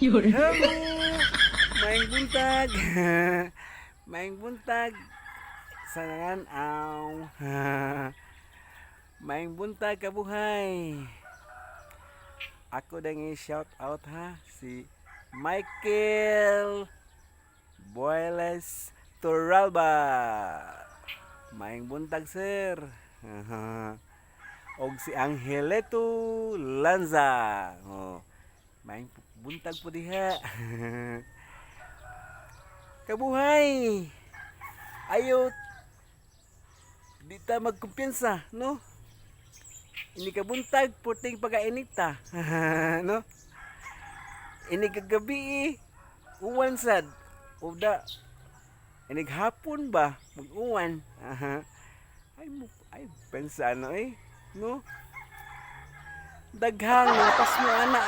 Hello! Maing buntag! Maing buntag! Sa nanganaw! Maing buntag kabuhay! Ako dang i-shout out ha, si Michael Boyles Torralba. Maing buntag sir. Og si Angeleto Lanza. Oh, maing buntag po diha. Kabuhay. Ayo di ta magkumpiyansa, no? Ini ka buntag puting pagainita. No? Ini kagabi uwan sad. Uda. Ini hapon ba mag-uwan. Ay pensa ano no? Daghang lapas mo ana.